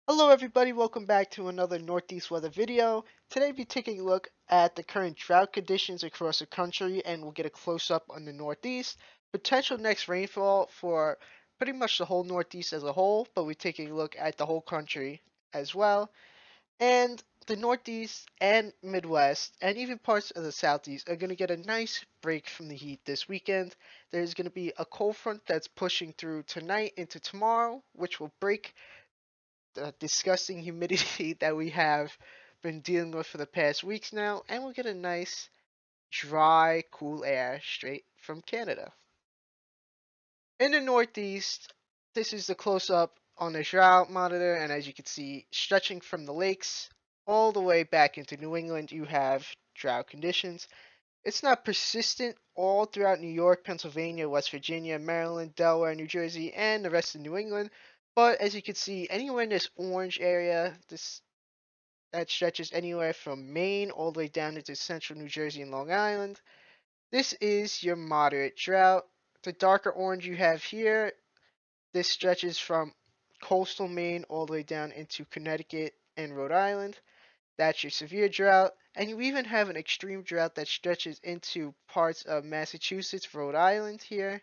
Hello everybody, welcome back to another Northeast weather video. Today we'll be taking a look at the current drought conditions across the country and we'll get a close-up on the Northeast. Potential next rainfall for pretty much the whole Northeast as a whole, but we're taking a look at the whole country as well. And the Northeast and Midwest and even parts of the Southeast are going to get a nice break from the heat this weekend. There's going to be a cold front that's pushing through tonight into tomorrow, which will break the disgusting humidity that we have been dealing with for the past weeks now, and we'll get a nice, dry, cool air straight from Canada. In the Northeast, this is the close up on the drought monitor, and as you can see, stretching from the lakes all the way back into New England, you have drought conditions. It's not persistent all throughout New York, Pennsylvania, West Virginia, Maryland, Delaware, New Jersey, and the rest of New England. But as you can see, anywhere in this orange area, this that stretches anywhere from Maine all the way down into central New Jersey and Long Island. This is your moderate drought. The darker orange you have here, this stretches from coastal Maine all the way down into Connecticut and Rhode Island. That's your severe drought. And you even have an extreme drought that stretches into parts of Massachusetts, Rhode Island here.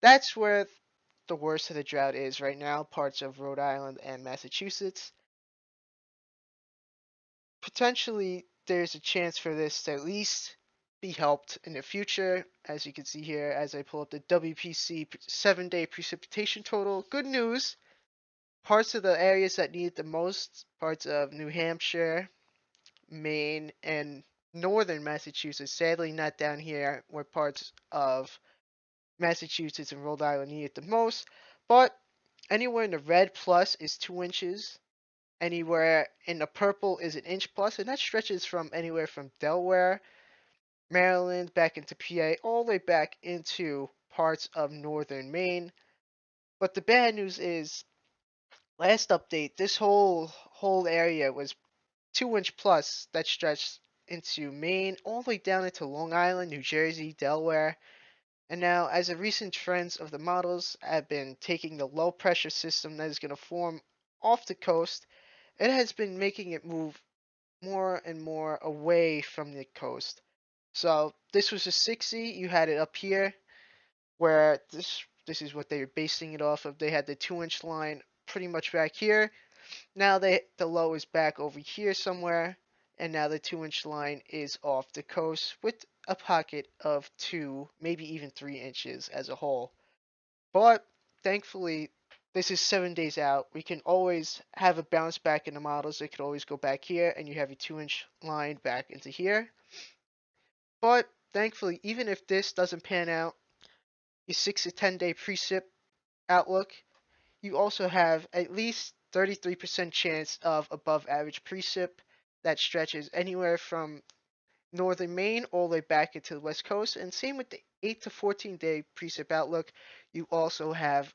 That's where the worst of the drought is right now, parts of Rhode Island and Massachusetts. Potentially, there's a chance for this to at least be helped in the future. As you can see here, as I pull up the WPC 7-day precipitation total. Good news, parts of the areas that need it the most, parts of New Hampshire, Maine, and northern Massachusetts. Sadly, not down here where parts of Massachusetts and Rhode Island need it the most. But anywhere in the red plus is 2 inches. Anywhere in the purple is an inch plus, and that stretches from anywhere from Delaware, Maryland, back into PA, all the way back into parts of northern Maine. But the bad news is, last update, this whole area was 2 inch plus that stretched into Maine, all the way down into Long Island, New Jersey, Delaware. And now, as the recent trends of the models have been taking the low pressure system that is going to form off the coast, it has been making it move more and more away from the coast. So this was a 60. You had it up here, where this is what they were basing it off of. They had the 2 inch line pretty much back here. Now the low is back over here somewhere, and now the 2 inch line is off the coast with a pocket of 2, maybe even 3 inches as a whole. But thankfully, this is 7 days out. We can always have a bounce back in the models. It could always go back here, and you have your 2 inch line back into here. But thankfully, even if this doesn't pan out, your 6 to 10 day precip outlook, you also have at least 33% chance of above average precip that stretches anywhere from northern Maine all the way back into the west coast. And same with the 8 to 14 day precip outlook, you also have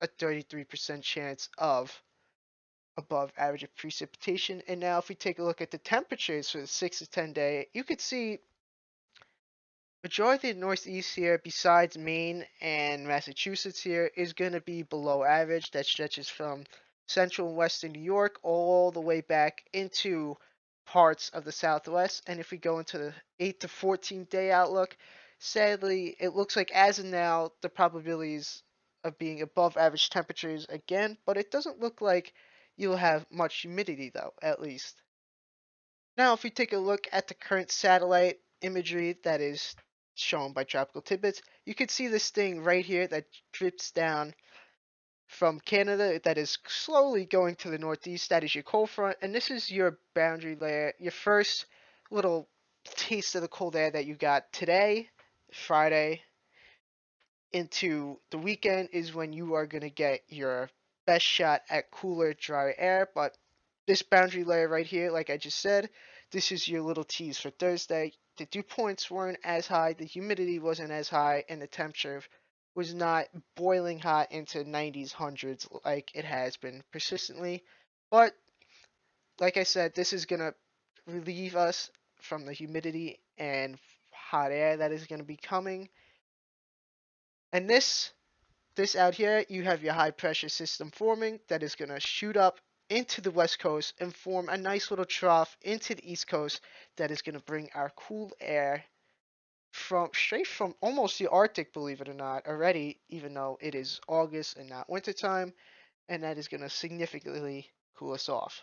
a 33% chance of above average precipitation. And now if we take a look at the temperatures for the 6 to 10 day, you could see majority of the Northeast here, besides Maine and Massachusetts here, is going to be below average. That stretches from central and western New York all the way back into parts of the Southwest. And if we go into the 8 to 14 day outlook, sadly, it looks like as of now, the probabilities of being above average temperatures again, but it doesn't look like you'll have much humidity though, at least. Now, if we take a look at the current satellite imagery that is shown by Tropical Tidbits, you can see this thing right here that drips down from Canada that is slowly going to the northeast. That is your cold front, and this is your boundary layer, your first little taste of the cold air that you got today, Friday, into the weekend is when you are going to get your best shot at cooler, drier air. But this boundary layer right here, like I just said, this is your little tease for Thursday. The dew points weren't as high, the humidity wasn't as high, and the temperature was not boiling hot into 90s, hundreds like it has been persistently. But like I said, this is going to relieve us from the humidity and hot air that is going to be coming. And this out here, you have your high pressure system forming that is going to shoot up into the west coast and form a nice little trough into the east coast that is going to bring our cool air from straight from almost the Arctic, believe it or not, already, even though it is August and not wintertime, and that is going to significantly cool us off.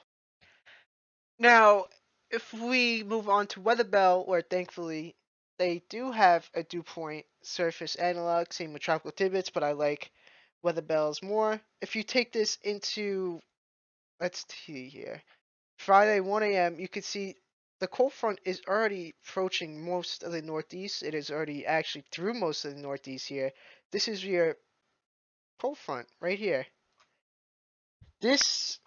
Now, if we move on to Weather Bell, where thankfully they do have a dew point surface analog, same with Tropical Tidbits, but I like Weather Bells more. If you take this into, let's see here, Friday 1 a.m., you can see the cold front is already approaching most of the Northeast. It is already actually through most of the Northeast here. This is your cold front right here. This,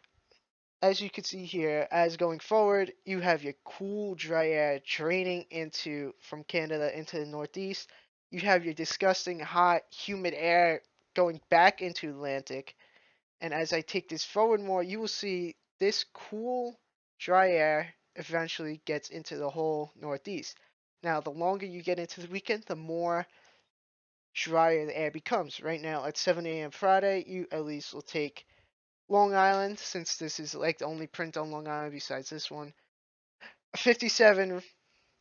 as you can see here, as going forward, you have your cool, dry air draining into from Canada into the Northeast. You have your disgusting, hot, humid air going back into Atlantic. And as I take this forward more, you will see this cool, dry air eventually gets into the whole Northeast. Now, the longer you get into the weekend, the more drier the air becomes. Right now, at 7 a.m. Friday, you at least will take Long Island, since this is like the only print on Long Island besides this one. 57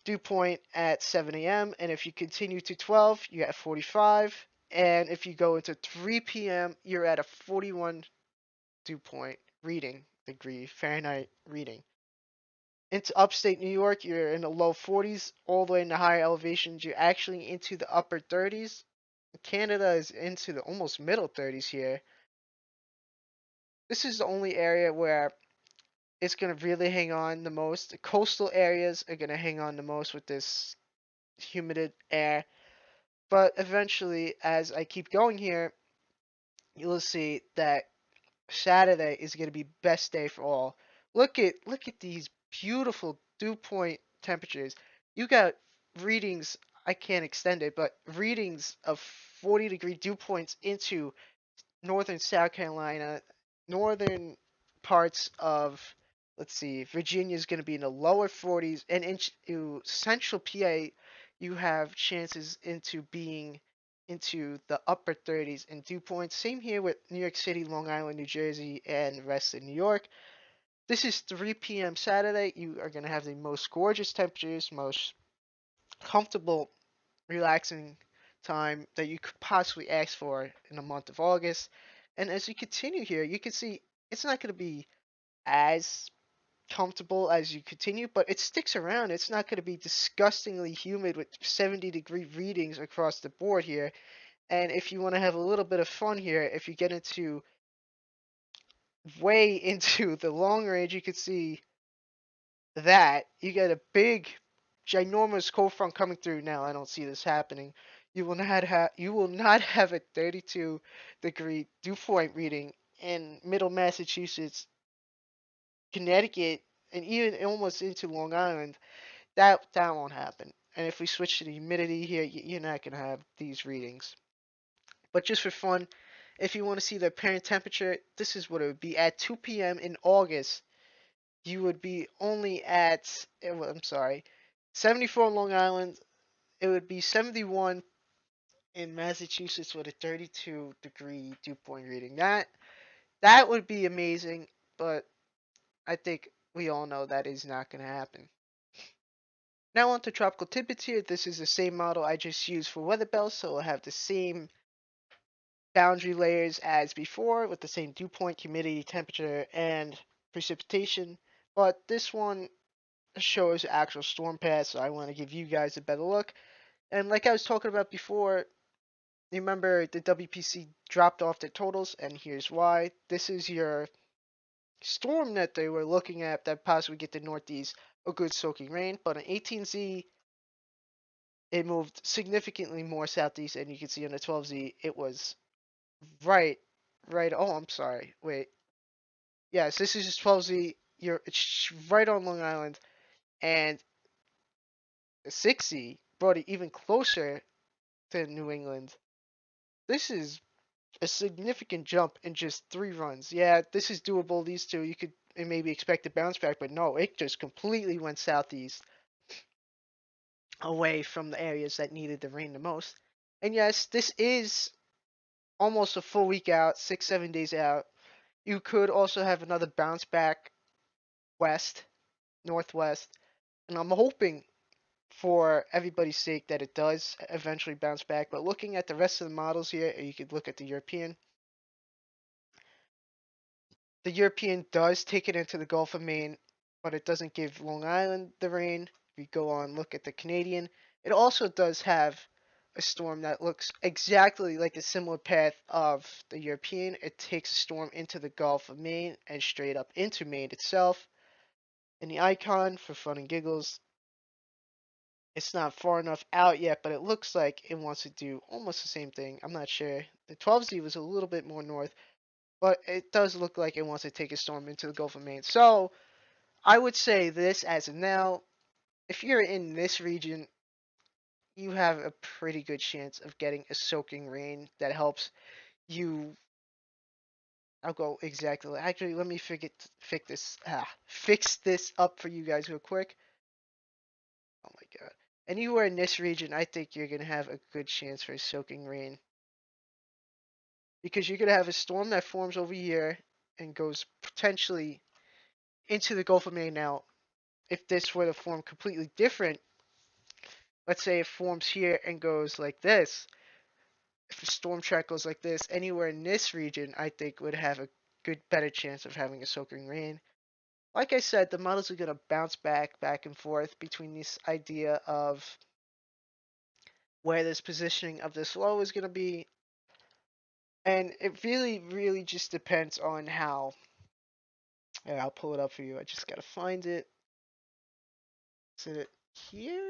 dew point at 7 a.m. And if you continue to 12, you're at 45. And if you go into 3 p.m., you're at a 41 dew point reading degree Fahrenheit reading. Into upstate New York, you're in the low 40s. All the way in the higher elevations, you're actually into the upper 30s. Canada is into the almost middle 30s here. This is the only area where it's going to really hang on the most. The coastal areas are going to hang on the most with this humid air. But eventually, as I keep going here, you'll see that Saturday is going to be best day for all. Look at these beautiful dew point temperatures. You got readings, I can't extend it, but readings of 40-degree dew points into northern South Carolina, northern parts of, let's see, Virginia is going to be in the lower 40s, and into central PA, you have chances into being into the upper 30s in dew points. Same here with New York City, Long Island, New Jersey, and the rest of New York. This is 3 p.m. Saturday. You are going to have the most gorgeous temperatures, most comfortable, relaxing time that you could possibly ask for in the month of August. And as you continue here, you can see it's not going to be as comfortable as you continue, but it sticks around. It's not going to be disgustingly humid with 70-degree readings across the board here. And if you want to have a little bit of fun here, if you get into way into the long range, you can see that you get a big, ginormous cold front coming through. Now I don't see this happening. You will not have a 32-degree dew point reading in Middle Massachusetts, Connecticut, and even almost into Long Island. That won't happen. And if we switch to the humidity here, you're not gonna have these readings. But just for fun, if you want to see the apparent temperature, this is what it would be at 2 p.m. in August. You would be only at, I'm sorry, 74 on Long Island. It would be 71 in Massachusetts with a 32-degree dew point reading. That would be amazing, but I think we all know that is not going to happen. Now on to tropical tidbits here. This is the same model I just used for weather bells, so it'll have the same boundary layers as before with the same dew point, humidity, temperature, and precipitation. But this one shows actual storm paths, so I want to give you guys a better look. And like I was talking about before, remember the WPC dropped off their totals, and here's why. This is your storm that they were looking at that possibly get the Northeast a good soaking rain, but on 18Z it moved significantly more southeast, and you can see on the 12Z it was right, right. Oh, I'm sorry. Wait. Yes, this is just 12Z. It's right on Long Island, and the 6Z brought it even closer to New England. This is a significant jump in just 3 runs. Yeah, this is doable. These two, you could maybe expect a bounce back, but no, it just completely went southeast, away from the areas that needed the rain the most. And yes, this is almost a full week out, 6, 7 days out. You could also have another bounce back west, northwest, and I'm hoping for everybody's sake that it does eventually bounce back. But looking at the rest of the models here, you could look at the European. The European does take it into the Gulf of Maine, but it doesn't give Long Island the rain. If you go on, look at the Canadian, it also does have a storm that looks exactly like a similar path of the European. It takes a storm into the Gulf of Maine and straight up into Maine itself. And the icon, for fun and giggles, it's not far enough out yet, but it looks like it wants to do almost the same thing. I'm not sure. The 12Z was a little bit more north, but it does look like it wants to take a storm into the Gulf of Maine. So I would say this as of now, if you're in this region, you have a pretty good chance of getting a soaking rain that helps you. I'll go exactly. Actually, let me fix this up for you guys real quick. Oh my god. Anywhere in this region, I think you're gonna have a good chance for a soaking rain because you're gonna have a storm that forms over here and goes potentially into the Gulf of Maine. Now, if this were to form completely different, let's say it forms here and goes like this. If a storm track goes like this, anywhere in this region, I think would have a better chance of having a soaking rain. Like I said, the models are going to bounce back and forth between this idea of where this positioning of this low is going to be. And it really just depends on how. Yeah, I'll pull it up for you. I just got to find it. Is it here?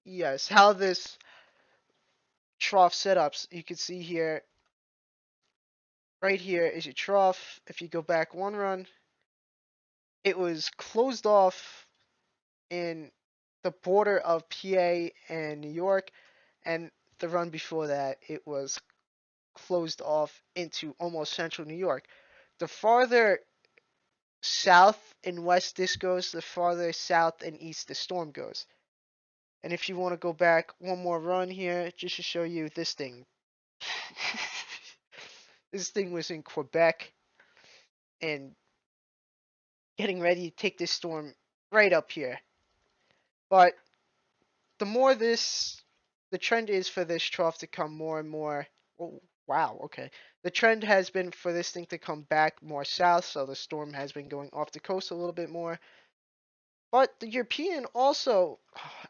Yes, how this trough setups. You can see here, right here is your trough. If you go back one run, it was closed off in the border of PA and New York, and the run before that, it was closed off into almost central New York. The farther south and west this goes, the farther south and east the storm goes. And if you want to go back one more run here, just to show you this thing. This thing was in Quebec and getting ready to take this storm right up here. But the more the trend is for this trough to come more and more. Oh, wow, okay. The trend has been for this thing to come back more south, so the storm has been going off the coast a little bit more. But the European also,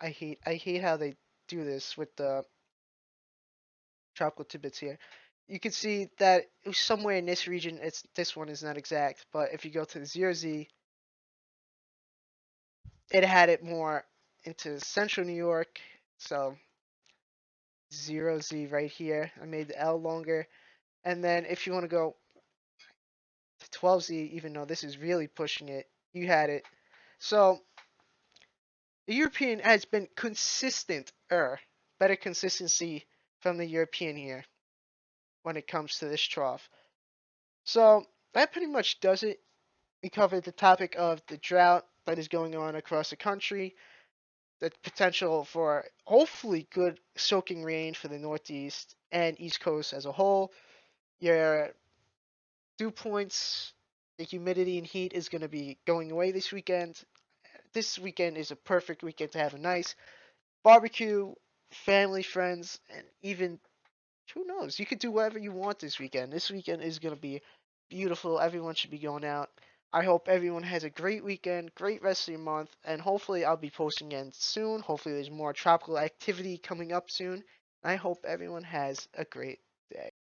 I hate how they do this with the tropical tidbits here. You can see that it was somewhere in this region. This one is not exact, but if you go to the 0Z, it had it more into central New York. So 0Z right here. I made the L longer. And then if you want to go to 12Z, even though this is really pushing it, you had it. So the European has been consistent, better consistency from the European here when it comes to this trough. So that pretty much does it. We covered the topic of the drought that is going on across the country, the potential for hopefully good soaking rain for the Northeast and East Coast as a whole. Your dew points, the humidity and heat is going to be going away this weekend. This weekend is a perfect weekend to have a nice barbecue, family, friends, and even who knows? You could do whatever you want this weekend. This weekend is going to be beautiful. Everyone should be going out. I hope everyone has a great weekend, great rest of your month, and hopefully I'll be posting again soon. Hopefully there's more tropical activity coming up soon. I hope everyone has a great day.